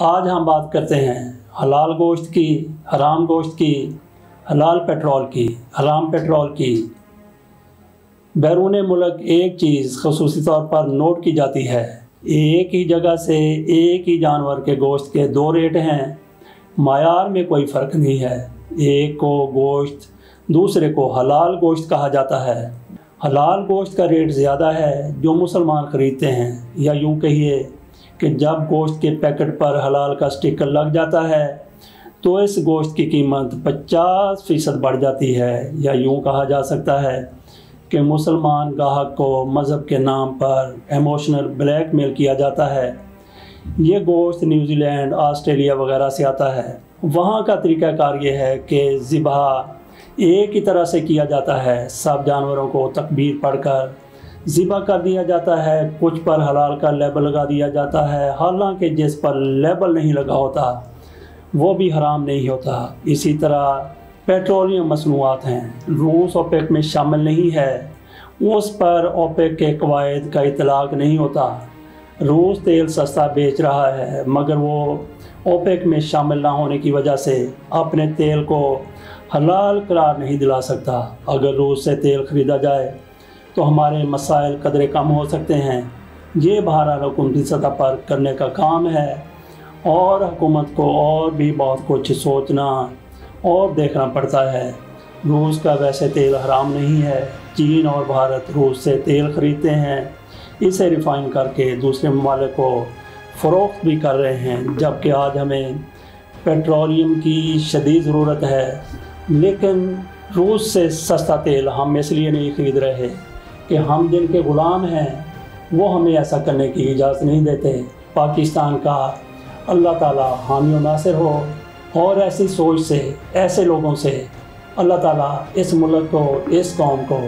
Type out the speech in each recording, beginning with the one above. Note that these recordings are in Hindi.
आज हम बात करते हैं हलाल गोश्त की, हराम गोश्त की, हलाल पेट्रोल की, हराम पेट्रोल की। बैरून मुल्क एक चीज़ ख़ुसूसी तौर पर नोट की जाती है, एक ही जगह से एक ही जानवर के गोश्त के दो रेट हैं, मायार में कोई फ़र्क नहीं है। एक को गोश्त, दूसरे को हलाल गोश्त कहा जाता है। हलाल गोश्त का रेट ज़्यादा है जो मुसलमान ख़रीदते हैं, या यूँ कहिए कि जब गोश्त के पैकेट पर हलाल का स्टिकर लग जाता है तो इस गोश्त की कीमत 50% बढ़ जाती है, या यूँ कहा जा सकता है कि मुसलमान गाहक को मज़हब के नाम पर इमोशनल ब्लैकमेल किया जाता है। ये गोश्त न्यूजीलैंड, ऑस्ट्रेलिया वगैरह से आता है। वहाँ का तरीक़ाकार ये है कि ज़िबा एक ही तरह से किया जाता है, सब जानवरों को तकबीर पढ़कर ज़िबा कर दिया जाता है। कुछ पर हलाल का लेबल लगा दिया जाता है, हालांकि जिस पर लेबल नहीं लगा होता वो भी हराम नहीं होता। इसी तरह पेट्रोलियम मसनूआत हैं, रूस ओपेक में शामिल नहीं है, उस पर ओपेक के कवायद का इतलाक़ नहीं होता। रूस तेल सस्ता बेच रहा है, मगर वो ओपेक में शामिल ना होने की वजह से अपने तेल को हलाल करार नहीं दिला सकता। अगर रूस से तेल ख़रीदा जाए तो हमारे मसाइल कदरे कम हो सकते हैं। ये बहरहाल हुकूमती सतह पर करने का काम है, और हुकूमत को और भी बहुत कुछ सोचना और देखना पड़ता है। रूस का वैसे तेल हराम नहीं है। चीन और भारत रूस से तेल ख़रीदते हैं, इसे रिफ़ाइन करके दूसरे ममालिक को फ़रोख्त भी कर रहे हैं, जबकि आज हमें पेट्रोलियम की शदीद ज़रूरत है। लेकिन रूस से सस्ता तेल हम इसलिए नहीं ख़रीद रहे कि हम जिनके ग़ुलाम हैं वो हमें ऐसा करने की इजाज़त नहीं देते। पाकिस्तान का अल्लाह ताला हामी और नासिर हो, और ऐसी सोच से, ऐसे लोगों से अल्लाह ताला इस मुल्क को, इस कौम को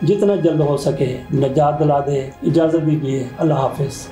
जितना जल्द हो सके निजात दिला दे। इजाज़त दीजिए। अल्लाह हाफ़िज़।